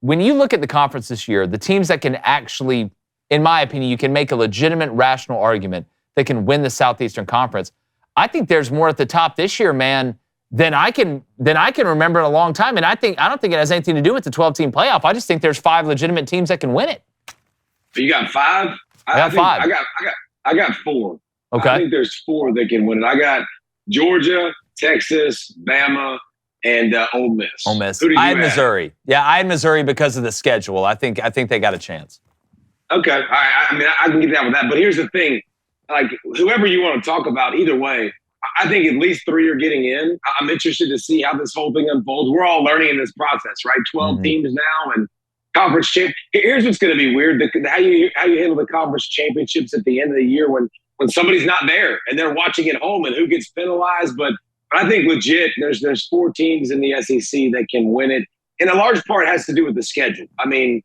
when you look at the conference this year, the teams that can actually, in my opinion, you can make a legitimate, rational argument that can win the Southeastern Conference. I think there's more at the top this year, man, than I can remember in a long time. And I don't think it has anything to do with the 12-team playoff. I just think there's 5 legitimate teams that can win it. You got 5? I got 5. I got 4. Okay. I think there's 4 that can win it. I got Georgia, Texas, Bama, and Ole Miss. Ole Miss. Who did you I had add? Missouri. Yeah, I had Missouri because of the schedule. I think they got a chance. Okay. All right. I mean, I can get down with that. But here's the thing. Like, whoever you want to talk about, either way, I think at least 3 are getting in. I'm interested to see how this whole thing unfolds. We're all learning in this process, right? 12 teams now and conference champ. Here's what's going to be weird: how you handle the conference championships at the end of the year when somebody's not there and they're watching at home and who gets penalized. But I think legit, there's 4 teams in the SEC that can win it, and a large part has to do with the schedule. I mean,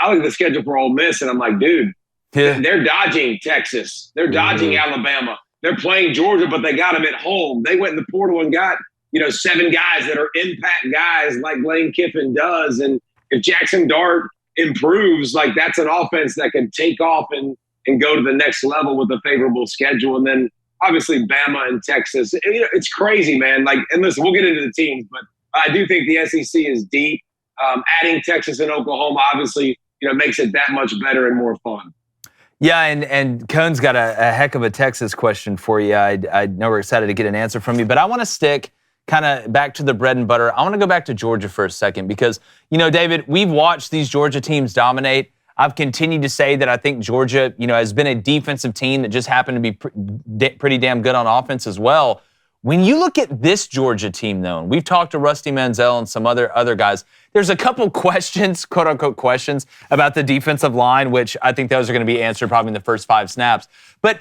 I look at the schedule for Ole Miss and I'm like, dude, they're dodging Texas, they're dodging Alabama. They're playing Georgia, but they got them at home. They went in the portal and got, 7 guys that are impact guys like Lane Kiffin does. And if Jackson Dart improves, like that's an offense that can take off and go to the next level with a favorable schedule. And then obviously Bama and Texas. It's crazy, man. Like, and listen, we'll get into the teams, but I do think the SEC is deep. Adding Texas and Oklahoma obviously, makes it that much better and more fun. Yeah, and Cone's got a heck of a Texas question for you. I know we're excited to get an answer from you, but I want to stick kind of back to the bread and butter. I want to go back to Georgia for a second because, David, we've watched these Georgia teams dominate. I've continued to say that I think Georgia, has been a defensive team that just happened to be pretty damn good on offense as well. When you look at this Georgia team, though, and we've talked to Rusty Manziel and some other guys, there's a couple questions, quote-unquote questions, about the defensive line, which I think those are going to be answered probably in the first 5 snaps. But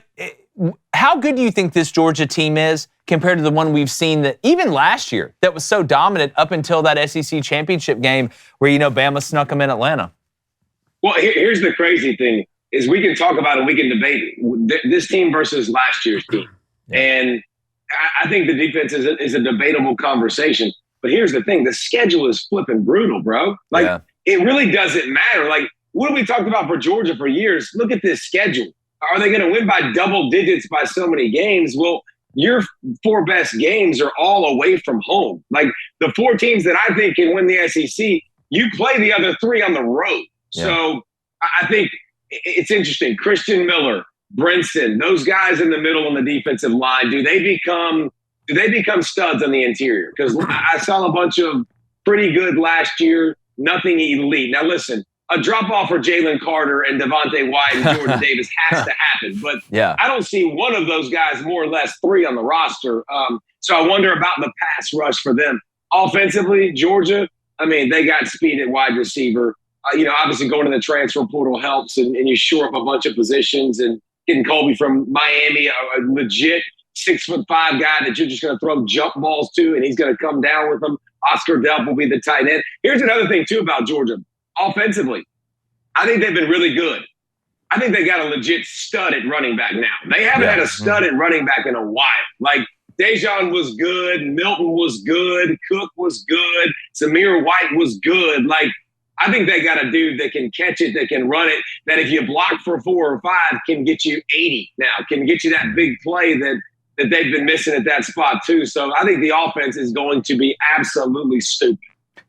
how good do you think this Georgia team is compared to the one we've seen that even last year that was so dominant up until that SEC championship game where, Bama snuck them in Atlanta? Well, here's the crazy thing is we can talk about it, we can debate this team versus last year's team. Yeah. And I think the defense is a debatable conversation. But here's the thing. The schedule is flipping brutal, bro. Like, It really doesn't matter. Like, what have we talked about for Georgia for years? Look at this schedule. Are they going to win by double digits by so many games? Well, your 4 best games are all away from home. Like, the 4 teams that I think can win the SEC, you play the other 3 on the road. Yeah. So I think it's interesting. Christian Miller, Brinson, those guys in the middle on the defensive line, do they become studs on the interior? Because I saw a bunch of pretty good last year, nothing elite. Now listen, a drop-off for Jalen Carter and Devontae White and Jordan Davis has to happen. But I don't see one of those guys more or less 3 on the roster. So I wonder about the pass rush for them. Offensively, Georgia, I mean, they got speed at wide receiver. Obviously going to the transfer portal helps, and you shore up a bunch of positions, and getting Colby from Miami, a legit 6'5" guy that you're just going to throw jump balls to, and he's going to come down with them. Oscar Delp will be the tight end. Here's another thing, too, about Georgia. Offensively, I think they've been really good. I think they got a legit stud at running back now. They haven't had a stud at running back in a while. Like, Dejon was good. Milton was good. Cook was good. Zamir White was good. Like, I think they got a dude that can catch it, that can run it, that if you block for 4 or 5 can get you 80 now, can get you that big play that they've been missing at that spot too. So I think the offense is going to be absolutely stupid.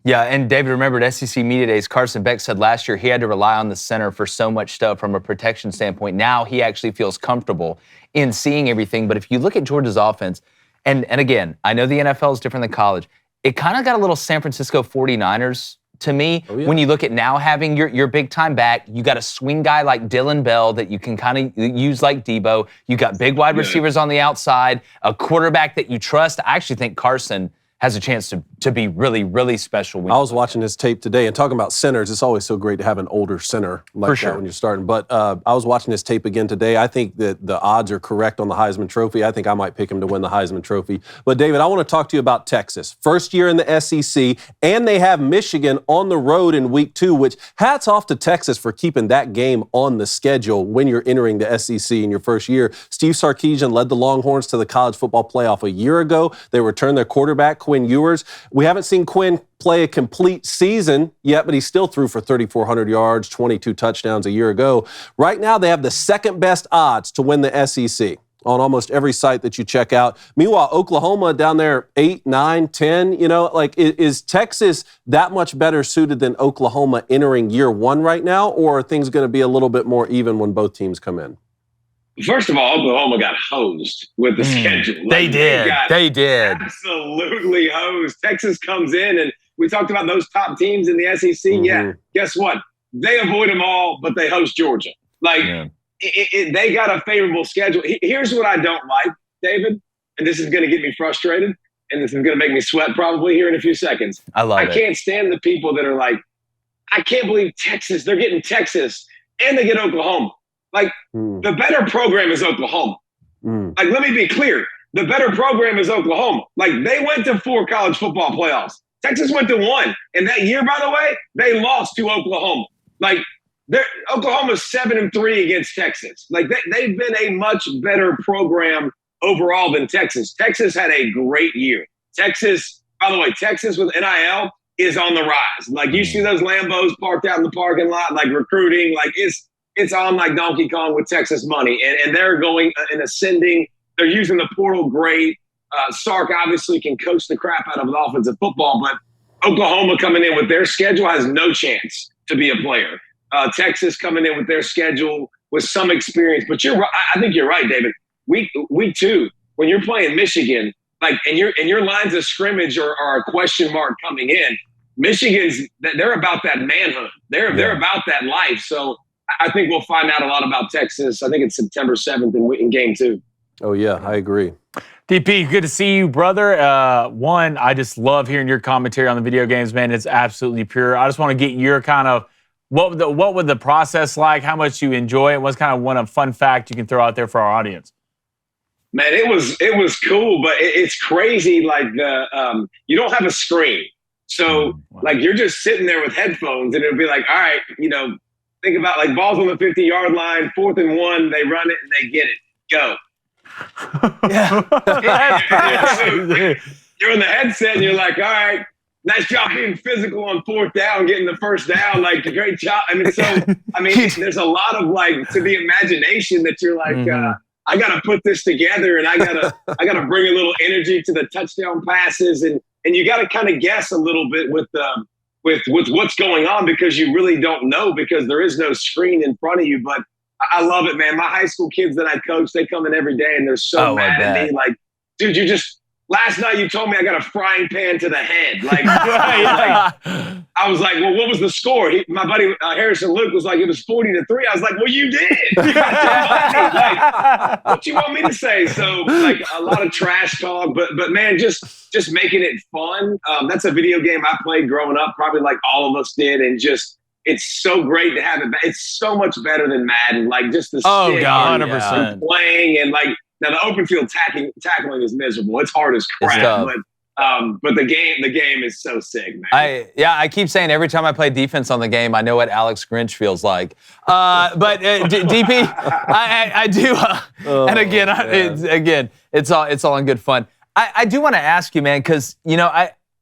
Yeah, and David, remember at SEC Media Days, Carson Beck said last year he had to rely on the center for so much stuff from a protection standpoint. Now he actually feels comfortable in seeing everything. But if you look at Georgia's offense, and again, I know the NFL is different than college, it kind of got a little San Francisco 49ers to me. When you look at now having your big-time back, you got a swing guy like Dylan Bell that you can kind of use like Debo. You got big wide receivers on the outside, a quarterback that you trust. I actually think Carson has a chance to be really, really special. I was watching his tape today, and talking about centers, it's always so great to have an older center like that when you're starting. But I was watching his tape again today. I think that the odds are correct on the Heisman Trophy. I think I might pick him to win the Heisman Trophy. But, David, I want to talk to you about Texas. First year in the SEC, and they have Michigan on the road in week 2, which hats off to Texas for keeping that game on the schedule when you're entering the SEC in your first year. Steve Sarkisian led the Longhorns to the college football playoff a year ago. They returned their quarterback Quinn Ewers. We haven't seen Quinn play a complete season yet, but he still threw for 3,400 yards, 22 touchdowns a year ago. Right now, they have the second best odds to win the SEC on almost every site that you check out. Meanwhile, Oklahoma down there 8, 9, 10, like is Texas that much better suited than Oklahoma entering year one right now, or are things going to be a little bit more even when both teams come in? First of all, Oklahoma got hosed with the schedule. They did. They did. Absolutely hosed. Texas comes in, and we talked about those top teams in the SEC. Yeah, guess what? They avoid them all, but they host Georgia. They got a favorable schedule. Here's what I don't like, David, and this is going to get me frustrated, and this is going to make me sweat probably here in a few seconds. I can't stand the people that are like, I can't believe Texas. They're getting Texas, and they get Oklahoma. The better program is Oklahoma. Let me be clear. The better program is Oklahoma. They went to 4 college football playoffs. Texas went to 1. And that year, by the way, they lost to Oklahoma. Oklahoma's 7-3 against Texas. They've been a much better program overall than Texas. Texas had a great year. Texas, by the way, Texas with NIL is on the rise. You see those Lambos parked out in the parking lot, recruiting, it's on like Donkey Kong with Texas money. And they're going and ascending. They're using the portal great. Sark obviously can coach the crap out of an offensive football, but Oklahoma coming in with their schedule has no chance to be a player. Texas coming in with their schedule with some experience. But I think you're right, David. Week 2, when you're playing Michigan, and your lines of scrimmage are a question mark coming in, they're about that manhood. They're about that life. So I think we'll find out a lot about Texas. I think it's September 7th in game 2. Oh, yeah, I agree. DP, good to see you, brother. One, I just love hearing your commentary on the video games, man. It's absolutely pure. I just want to get your kind of what was the process like, how much you enjoy it, what's kind of one fun fact you can throw out there for our audience? Man, it was cool, but it's crazy. You don't have a screen. So, you're just sitting there with headphones, and it'll be like, all right, think about balls on the 50-yard line, 4th and 1, they run it and they get it. Go. Yeah. You're in the headset and you're like, all right, nice job being physical on 4th down, getting the first down. Great job. There's a lot of to the imagination that you're like, I got to put this together, and I got to bring a little energy to the touchdown passes, and you got to kind of guess a little bit with what's going on, because you really don't know, because there is no screen in front of you. But I love it, man. My high school kids that I coach, they come in every day and they're so mad at me. Dude, last night you told me I got a frying pan to the head. I was like, well, what was the score? My buddy Harrison Luke was like, it was 40-3. I was like, well, you did. What you want me to say? So a lot of trash talk, but man, just making it fun. That's a video game I played growing up, probably like all of us did, and it's so great to have it. It's so much better than Madden. Just the stick, 100%. Playing, and now the open field tackling is miserable. It's hard as crap, but the game is so sick, man. I keep saying every time I play defense on the game, I know what Alex Grinch feels like. But DP, I do, and again, it's all in good fun. I do want to ask you, man, because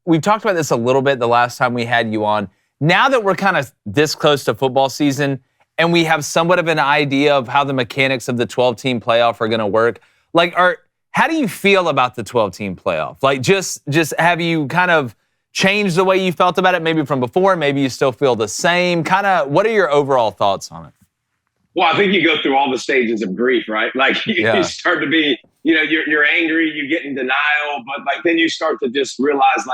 we've talked about this a little bit the last time we had you on. Now that we're kind of this close to football season and we have somewhat of an idea of how the mechanics of the 12-team playoff are going to work, how do you feel about the 12-team playoff? Just have you kind of changed the way you felt about it maybe from before? Maybe you still feel the same? Kind of, what are your overall thoughts on it? Well, I think you go through all the stages of grief, right? You start to be, you're angry, you get in denial, but then you start to just realize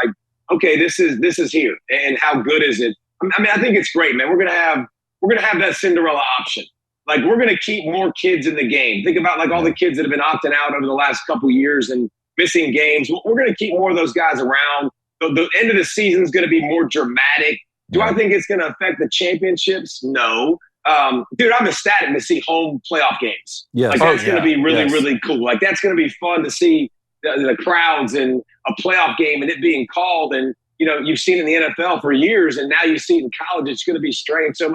okay, this is here, and how good is it? I think it's great, man. We're gonna have that Cinderella option. We're gonna keep more kids in the game. Think about all the kids that have been opting out over the last couple of years and missing games. We're gonna keep more of those guys around. The end of the season is gonna be more dramatic. Do I think it's gonna affect the championships? No. Dude, I'm ecstatic to see home playoff games. Yes. That's gonna be really cool. That's gonna be fun to see the crowds and a playoff game and it being called, and you've seen it in the NFL for years, and now you see it in college. It's going to be strange. So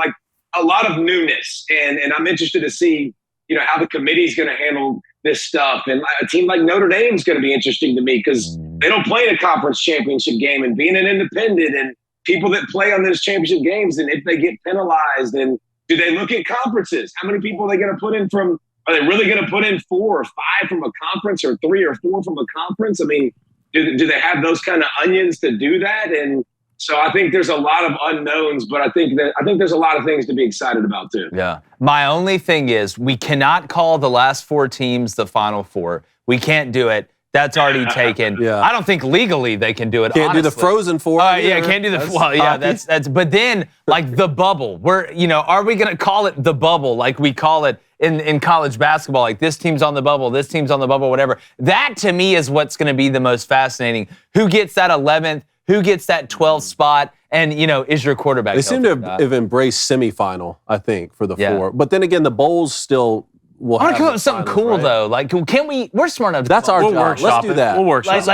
a lot of newness, and I'm interested to see how the committee is going to handle this stuff. And a team like Notre Dame is going to be interesting to me because they don't play in a conference championship game, and being an independent and people that play on those championship games, and if they get penalized, and do they look at conferences? How many people are they going to put in from? Are they really going to put in 4 or 5 from a conference, or 3 or 4 from a conference? I mean, do they have those kind of onions to do that? And so I think there's a lot of unknowns, but I think there's a lot of things to be excited about too. Yeah. My only thing is we cannot call the last 4 teams the Final Four. We can't do it. That's already taken. Yeah. I don't think legally they can do it. Can't honestly. do the Frozen Four. Yeah, can't do the. Well, yeah, that's. But then, like the bubble, are we gonna call it the bubble like we call it in college basketball? Like this team's on the bubble, this team's on the bubble, whatever. That to me is what's gonna be the most fascinating. Who gets that 11th? Who gets that 12th spot? And is your quarterback? They seem to have embraced semifinal, I think, for the 4. But then again, the bowls still. I want to come up with something cool though. Like, can we? We're smart enough. That's our job. Let's do that. We'll workshop.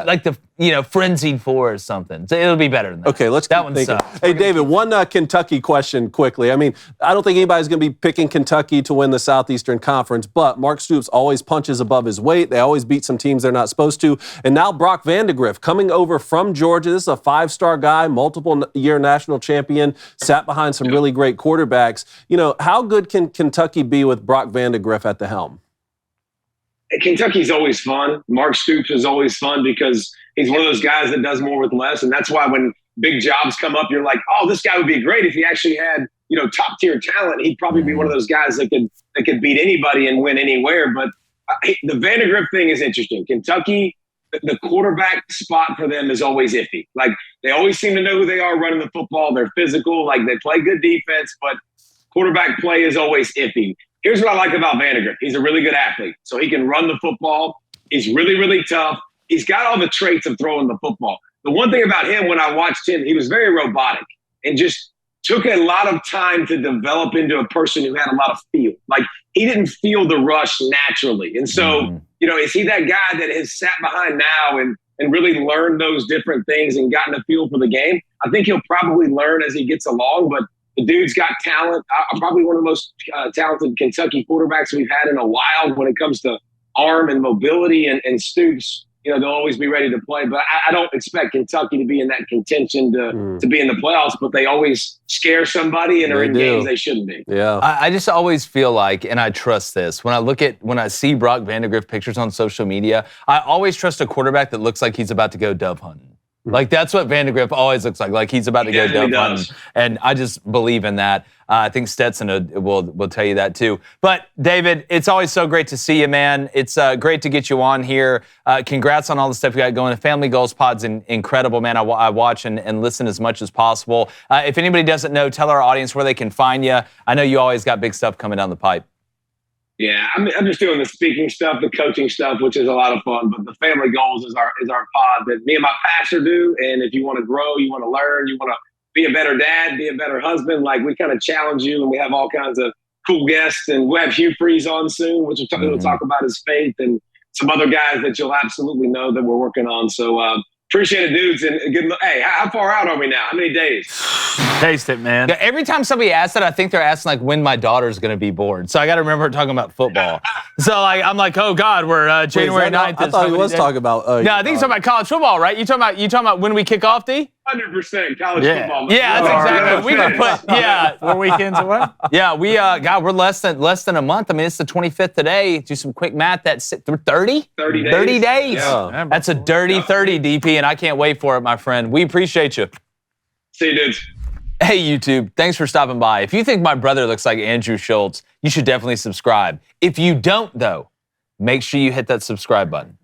Like the frenzied 4 or something. So it'll be better than that. Okay, let's that keep one thinking. sucks. Hey, David, one Kentucky question quickly. I mean, I don't think anybody's going to be picking Kentucky to win the Southeastern Conference, but Mark Stoops always punches above his weight. They always beat some teams they're not supposed to. And now Brock Vandagriff coming over from Georgia. This is a 5-star guy, multiple-year national champion, sat behind some really great quarterbacks. How good can Kentucky be with Brock Vandagriff at the helm? Kentucky's always fun. Mark Stoops is always fun because he's one of those guys that does more with less. And that's why when big jobs come up, you're like, oh, this guy would be great if he actually had, top tier talent. He'd probably be one of those guys that could beat anybody and win anywhere. But the Vandagriff thing is interesting. Kentucky, the quarterback spot for them is always iffy. Like they always seem to know who they are running the football. They're physical. Like they play good defense, but quarterback play is always iffy. Here's what I like about Vandagriff. He's a really good athlete, so he can run the football. He's really, really tough. He's got all the traits of throwing the football. The one thing about him, when I watched him, he was very robotic and just took a lot of time to develop into a person who had a lot of feel. Like he didn't feel the rush naturally. And so, is he that guy that has sat behind now and really learned those different things and gotten a feel for the game? I think he'll probably learn as he gets along, but the dude's got talent. Probably one of the most talented Kentucky quarterbacks we've had in a while when it comes to arm and mobility and Stoops. They'll always be ready to play. But I don't expect Kentucky to be in that contention to be in the playoffs, but they always scare somebody and are in games they shouldn't be. Yeah. I just always feel like, and I trust this, when I see Brock Vandagriff pictures on social media, I always trust a quarterback that looks like he's about to go dove hunting. Like, that's what Vandagriff always looks like he's about to go dove hunting. And I just believe in that. I think Stetson will tell you that too. But, David, it's always so great to see you, man. It's great to get you on here. Congrats on all the stuff you got going. The Family Goals Pod's incredible, man. I watch and listen as much as possible. If anybody doesn't know, tell our audience where they can find you. I know you always got big stuff coming down the pipe. Yeah, I'm just doing the speaking stuff, the coaching stuff, which is a lot of fun. But the Family Goals is our pod that me and my pastor do. And if you want to grow, you want to learn, you want to be a better dad, be a better husband, like we kind of challenge you, and we have all kinds of cool guests. And we'll have Hugh Freeze on soon, which will talk about his faith, and some other guys that you'll absolutely know that we're working on. So appreciate it, dudes. And good. Hey, how far out are we now? How many days? Taste it, man. Yeah, every time somebody asks that, I think they're asking like when my daughter's going to be born. So I got to remember talking about football. So I'm like, oh God, we're January 9th. I thought he was talking about. No, I think he's talking about college football, right? You talking about when we kick off, D? 100% college football. Yeah, that's exactly. We can put 4 weekends away. Yeah, we're less than a month. I mean, it's the 25th today. Do some quick math. That's 30? 30 days. 30 days. Yeah. That's a dirty 30, DP, and I can't wait for it, my friend. We appreciate you. See you, dudes. Hey, YouTube, thanks for stopping by. If you think my brother looks like Andrew Schultz, you should definitely subscribe. If you don't, though, make sure you hit that subscribe button.